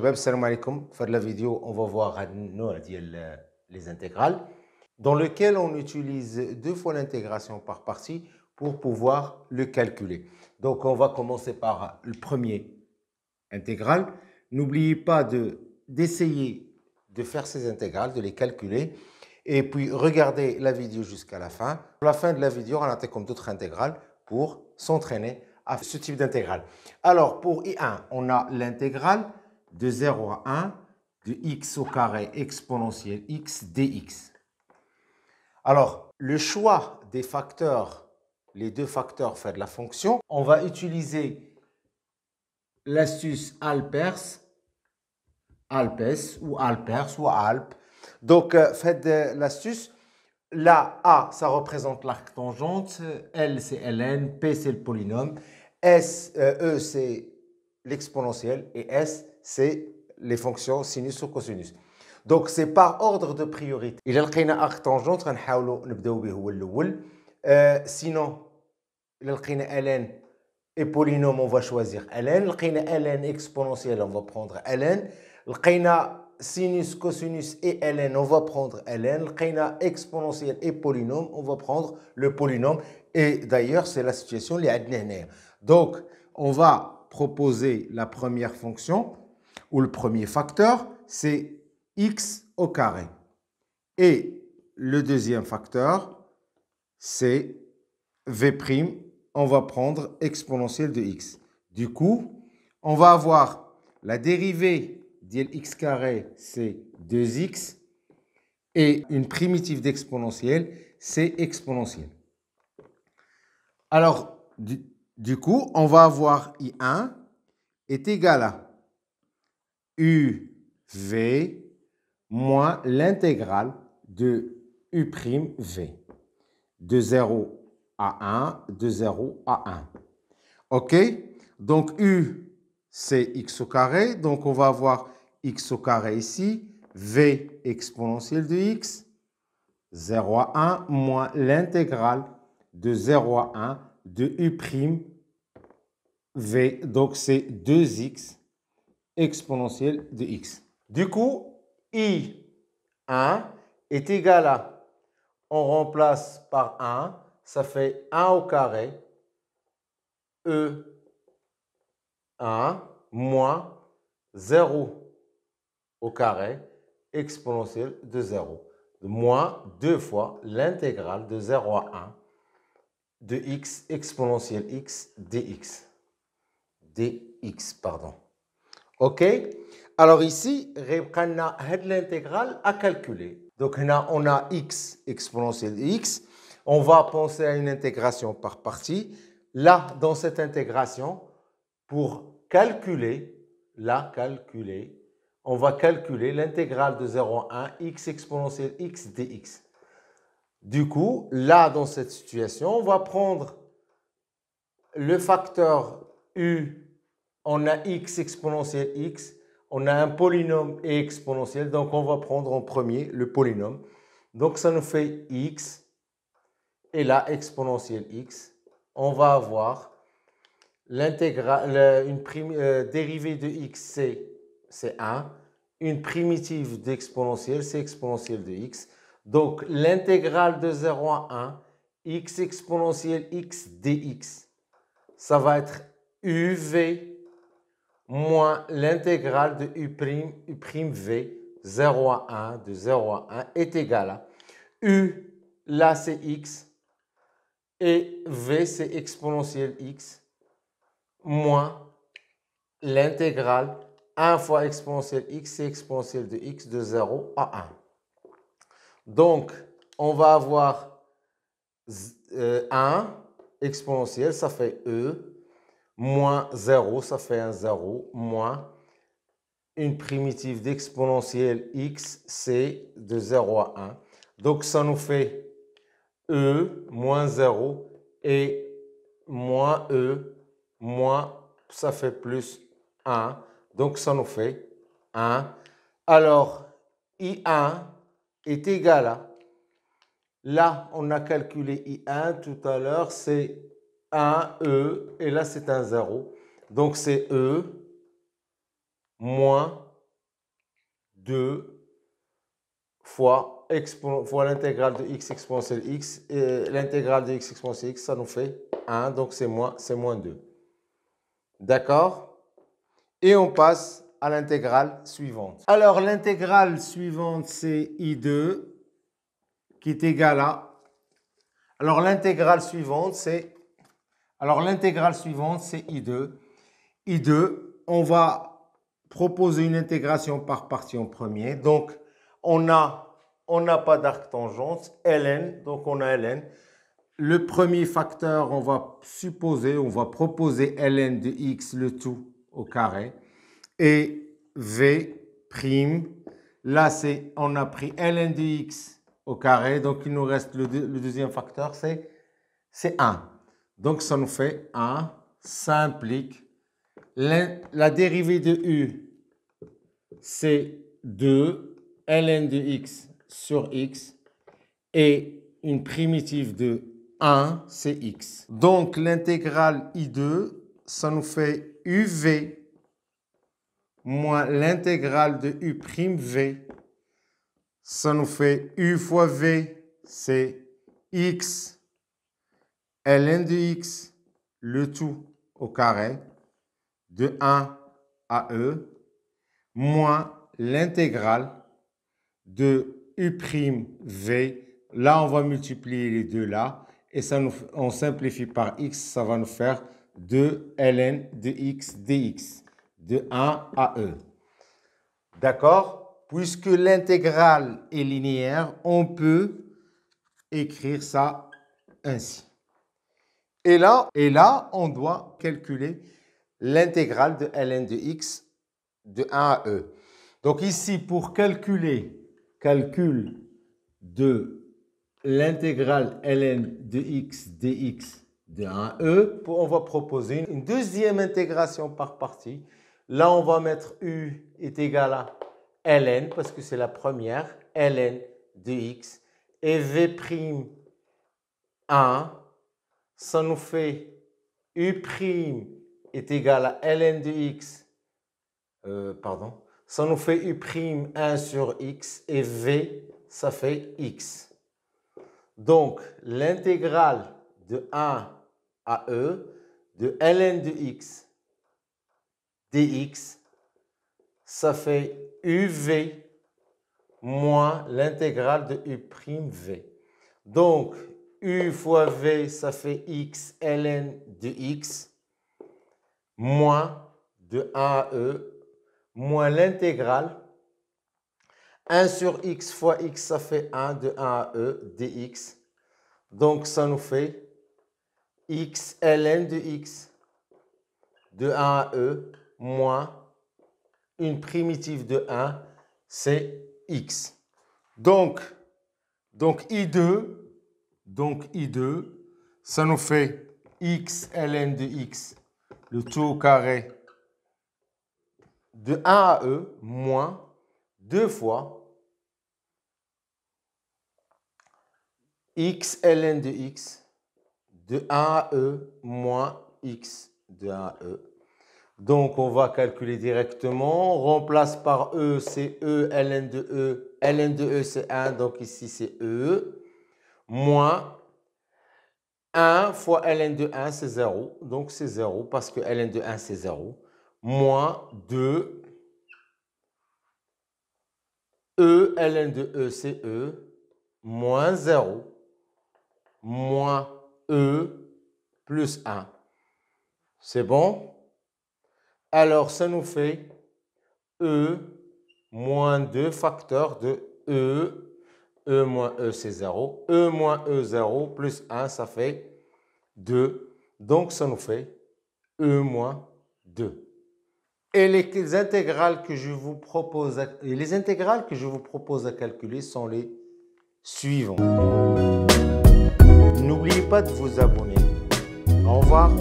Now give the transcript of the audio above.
Shabab, salam alaikum. Pour la vidéo, on va voir les intégrales, dans lequel on utilise deux fois l'intégration par partie pour pouvoir le calculer. Donc, on va commencer par le premier intégral. N'oubliez pas d'essayer de faire ces intégrales, de les calculer, et puis regardez la vidéo jusqu'à la fin. À la fin de la vidéo, on a comme d'autres intégrales pour s'entraîner à ce type d'intégrale. Alors, pour I1, on a l'intégrale de 0 à 1 de x au carré exponentielle x dx. Alors, le choix des facteurs, les deux facteurs fait de la fonction, on va utiliser l'astuce Alpers ou Alpers ou Alp. Donc, faites l'astuce. La A, ça représente l'arc tangente, L, c'est ln, P, c'est le polynôme, E, c'est l'exponentielle et S, c'est les fonctions sinus ou cosinus. Donc, c'est par ordre de priorité. إذا لقينا arc tangente غنحاولوا نبداو به هو الأول. Sinon, إذا لقينا ln et polynôme, on va choisir ln. لقينا ln exponentielle, on va prendre ln. لقينا sinus, cosinus et ln, on va prendre ln. لقينا exponentielle et polynôme, on va prendre le polynôme. Et d'ailleurs, c'est la situation اللي عندنا هنايا. Donc, on va proposer la première fonction, ou le premier facteur, c'est x au carré. Et le deuxième facteur, c'est v', on va prendre exponentielle de x. Du coup, on va avoir la dérivée de x carré, c'est 2x, et une primitive d'exponentielle, c'est exponentielle. Alors, du coup, on va avoir I1 est égal à UV moins l'intégrale de U'V, de 0 à 1, de 0 à 1. OK? Donc, U, c'est x au carré. Donc, on va avoir x au carré ici. V exponentielle de x, 0 à 1, moins l'intégrale de 0 à 1 de U'V. Donc, c'est 2x exponentielle de x. Du coup, I1 est égal à, on remplace par 1, ça fait 1 au carré, E1 moins 0 au carré exponentielle de 0, moins 2 fois l'intégrale de 0 à 1 de x exponentielle x dx. Pardon. OK? Alors ici, on a l'intégrale à calculer. Donc là, on a x exponentielle de x. On va penser à une intégration par partie. Là, dans cette intégration, pour calculer, on va calculer l'intégrale de 0 à 1, x exponentielle x dx. Du coup, là, dans cette situation, on va prendre le facteur u, on a x exponentielle x, on a un polynôme et exponentiel, donc on va prendre en premier le polynôme. Donc ça nous fait x, et là, exponentielle x. On va avoir l'intégrale, dérivée de x, c'est 1. Une primitive d'exponentielle, c'est exponentielle de x. Donc, l'intégrale de 0 à 1, x exponentielle x dx, ça va être uv moins l'intégrale de u'v, 0 à 1, de 0 à 1, est égal à u, là c'est x, et v c'est exponentielle x, moins l'intégrale 1 fois exponentielle x, c'est exponentielle de x de 0 à 1. Donc, on va avoir 1 exponentielle, ça fait e, moins 0, ça fait un 0, moins une primitive d'exponentielle x, c'est de 0 à 1. Donc, ça nous fait e moins 0 et moins e, moins, ça fait plus 1. Donc, ça nous fait 1. Alors, I1 est égal à, là, on a calculé I1 tout à l'heure, c'est 1e, et là, c'est un 0. Donc, c'est e moins fois l'intégrale de x exponentielle x. Et l'intégrale de x exponentielle x, ça nous fait 1, donc c'est moins 2. D'accord? Et on passe à l'intégrale suivante. Alors, l'intégrale suivante, c'est I2 qui est égal à... Alors, l'intégrale suivante, c'est I2. I2, on va proposer une intégration par partie en premier. Donc, on n'a pas d'arc tangente, ln, donc on a ln. Le premier facteur, on va proposer ln de x, le tout au carré. Et v', là, on a pris ln de x au carré. Donc, il nous reste le deuxième facteur, c'est 1. Donc, ça nous fait 1. Ça implique la dérivée de u, c'est 2 ln de x sur x. Et une primitive de 1, c'est x. Donc, l'intégrale I2, ça nous fait uv moins l'intégrale de u'v. Ça nous fait u fois v, c'est x ln de x, le tout au carré, de 1 à e, moins l'intégrale de u'v. Là, on va multiplier les deux là. Et on simplifie par x, ça va nous faire 2 ln de x dx, de 1 à e. D'accord? Puisque l'intégrale est linéaire, on peut écrire ça ainsi. Et là, on doit calculer l'intégrale de ln de x de 1 à e. Donc ici, pour calcul de l'intégrale ln de x dx de 1 à e, on va proposer une deuxième intégration par partie. Là, on va mettre u est égal à ln, parce que c'est la première, ln de x, et v'1, ça nous fait u' est égal à ln de x, ça nous fait u'1 sur x, et v, ça fait x. Donc, l'intégrale de 1 à e de ln de x dx, ça fait uv moins l'intégrale de u'v. Donc, u fois v, ça fait x ln de x moins de 1 à e moins l'intégrale 1 sur x fois x, ça fait 1 de 1 à e dx. Donc, ça nous fait x ln de x de 1 à e moins une primitive de 1, c'est x. Donc I2, ça nous fait x ln de x, le tout au carré, de 1 à e moins 2 fois x ln de x de 1 à e moins x de 1 à e. Donc, on va calculer directement. On remplace par e, c'est e ln de e. Ln de e, c'est 1, donc ici, c'est e. Moins 1 fois ln de 1, c'est 0. Donc, c'est 0 parce que ln de 1, c'est 0. Moins 2. E ln de e, c'est e. Moins 0. Moins e plus 1. C'est bon? Alors, ça nous fait e moins 2 facteurs de e. E moins e, c'est 0. E moins e, 0, plus 1, ça fait 2. Donc, ça nous fait e moins 2. Et les intégrales que je vous propose à calculer sont les suivantes. N'oubliez pas de vous abonner. Au revoir.